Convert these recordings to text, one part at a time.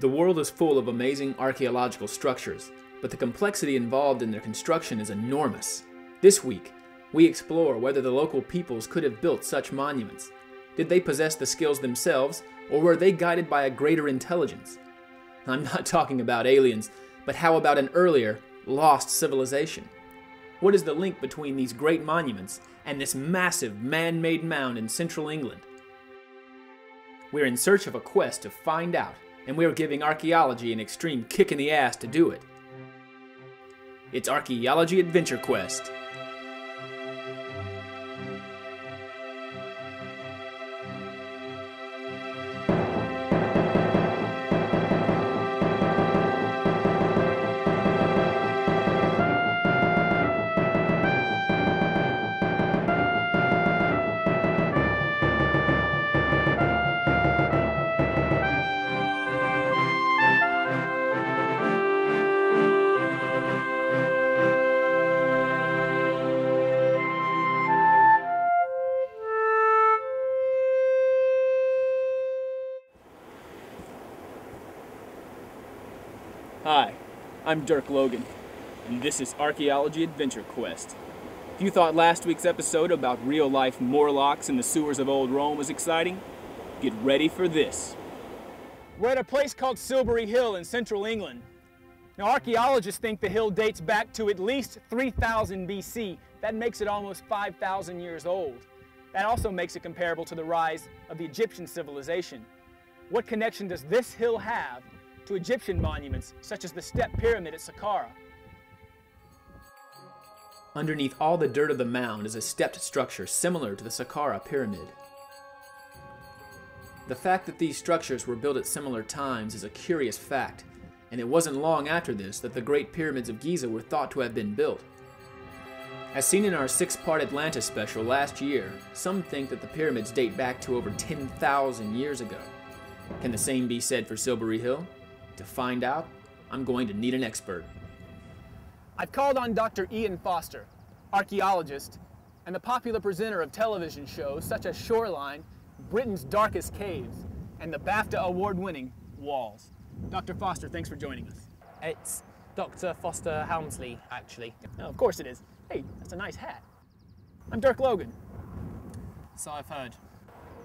The world is full of amazing archaeological structures, but the complexity involved in their construction is enormous. This week, we explore whether the local peoples could have built such monuments. Did they possess the skills themselves, or were they guided by a greater intelligence? I'm not talking about aliens, but how about an earlier, lost civilization? What is the link between these great monuments and this massive man-made mound in central England? We're in search of a quest to find out, and we're giving archaeology an extreme kick in the ass to do it. It's Archaeology Adventure Quest. Hi, I'm Dirk Logan, and this is Archaeology Adventure Quest. If you thought last week's episode about real-life Morlocks in the sewers of old Rome was exciting, get ready for this. We're at a place called Silbury Hill in central England. Now, archaeologists think the hill dates back to at least 3000 BC. That makes it almost 5,000 years old. That also makes it comparable to the rise of the Egyptian civilization. What connection does this hill have to Egyptian monuments such as the Step Pyramid at Saqqara? Underneath all the dirt of the mound is a stepped structure similar to the Saqqara Pyramid. The fact that these structures were built at similar times is a curious fact, and it wasn't long after this that the Great Pyramids of Giza were thought to have been built. As seen in our 6-part Atlantis special last year, some think that the pyramids date back to over 10,000 years ago. Can the same be said for Silbury Hill? To find out, I'm going to need an expert. I've called on Dr. Ian Foster, archaeologist, and the popular presenter of television shows such as Shoreline, Britain's Darkest Caves, and the BAFTA award-winning Walls. Dr. Foster, thanks for joining us. It's Dr. Foster Helmsley, actually. Oh, of course it is. Hey, that's a nice hat. I'm Dirk Logan. So I've heard.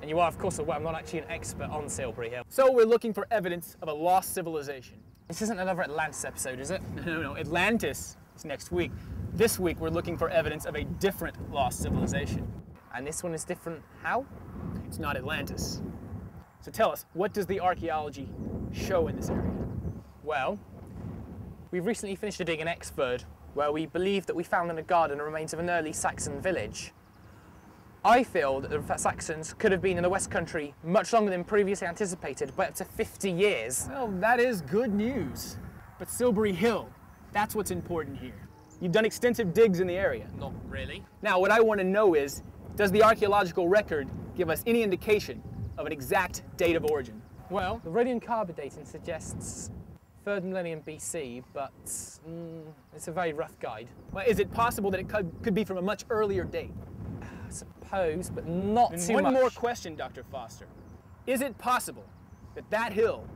And you are, of course, aware I'm not actually an expert on Silbury Hill. So we're looking for evidence of a lost civilization. This isn't another Atlantis episode, is it? No, Atlantis is next week. This week we're looking for evidence of a different lost civilization. And this one is different how? It's not Atlantis. So tell us, what does the archaeology show in this area? Well, we've recently finished a dig in Exford, where we believe that we found in a garden the remains of an early Saxon village. I feel that the Saxons could have been in the West Country much longer than previously anticipated, by up to 50 years. Well, that is good news. But Silbury Hill, that's what's important here. You've done extensive digs in the area. Not really. Now, what I want to know is, does the archaeological record give us any indication of an exact date of origin? Well, the radiocarbon dating suggests 3rd millennium BC, but it's a very rough guide. Well, is it possible that it could be from a much earlier date? I suppose, but not too much. One more question, Dr. Foster. Is it possible that that hill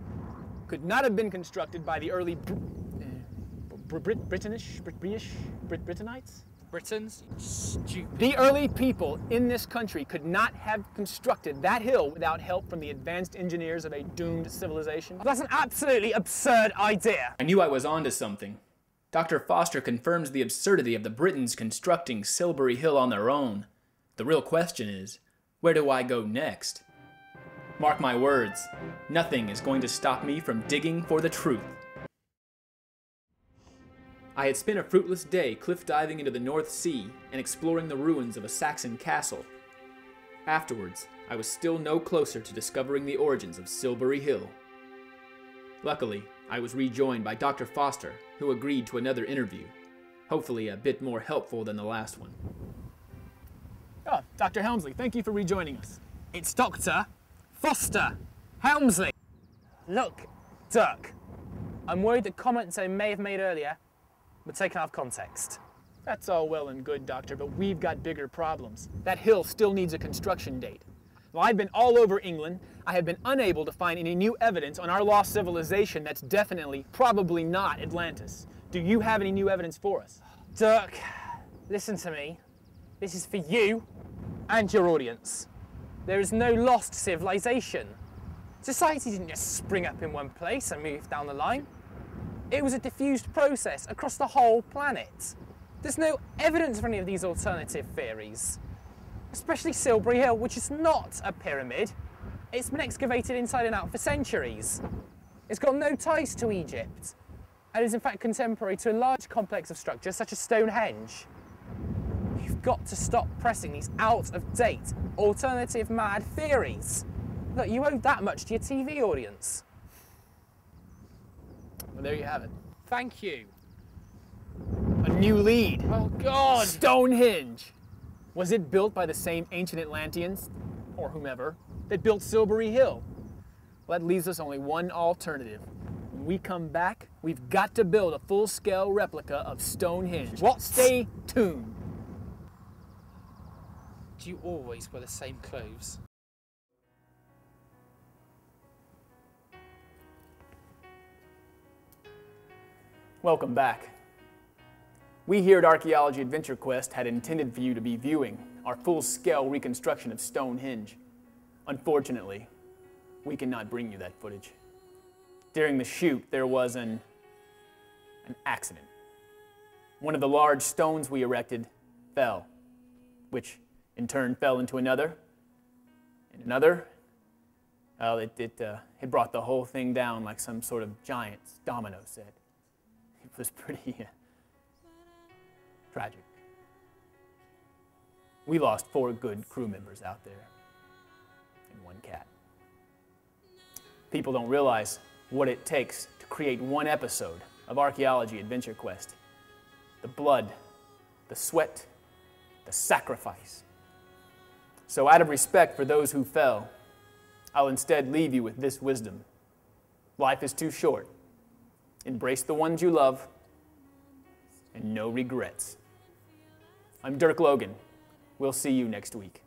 could not have been constructed by the early Brittonites? Britons? Stupid. The early people in this country could not have constructed that hill without help from the advanced engineers of a doomed civilization? That's an absolutely absurd idea. I knew I was onto something. Dr. Foster confirms the absurdity of the Britons constructing Silbury Hill on their own. The real question is, where do I go next? Mark my words, nothing is going to stop me from digging for the truth. I had spent a fruitless day cliff diving into the North Sea and exploring the ruins of a Saxon castle. Afterwards, I was still no closer to discovering the origins of Silbury Hill. Luckily, I was rejoined by Dr. Foster, who agreed to another interview, hopefully a bit more helpful than the last one. Oh, Dr. Helmsley, thank you for rejoining us. It's Dr. Foster Helmsley. Look, Dirk, I'm worried that comments I may have made earlier were taken out of context. That's all well and good, Doctor, but we've got bigger problems. That hill still needs a construction date. Well, I've been all over England. I have been unable to find any new evidence on our lost civilization that's definitely, probably not Atlantis. Do you have any new evidence for us? Dirk, listen to me. This is for you and your audience. There is no lost civilization. Society didn't just spring up in one place and move down the line. It was a diffused process across the whole planet. There's no evidence for any of these alternative theories. Especially Silbury Hill, which is not a pyramid. It's been excavated inside and out for centuries. It's got no ties to Egypt, and is in fact contemporary to a large complex of structures such as Stonehenge. You've got to stop pressing these out-of-date, alternative mad theories. Look, you owe that much to your TV audience. Well, there you have it. Thank you. A new lead. Oh, God! Stonehenge. Was it built by the same ancient Atlanteans, or whomever, that built Silbury Hill? Well, that leaves us only one alternative. When we come back, we've got to build a full-scale replica of Stonehenge. What? Stay tuned. Do you always wear the same clothes? Welcome back. We here at Archaeology Adventure Quest had intended for you to be viewing our full-scale reconstruction of Stonehenge. Unfortunately, we cannot bring you that footage. During the shoot, there was an accident. One of the large stones we erected fell, which in turn fell into another, and another. Well, it brought the whole thing down like some sort of giant domino set. It was pretty tragic. We lost 4 good crew members out there and 1 cat. People don't realize what it takes to create one episode of Archaeology Adventure Quest. The blood, the sweat, the sacrifice. So out of respect for those who fell, I'll instead leave you with this wisdom. Life is too short. Embrace the ones you love, and no regrets. I'm Dirk Logan. We'll see you next week.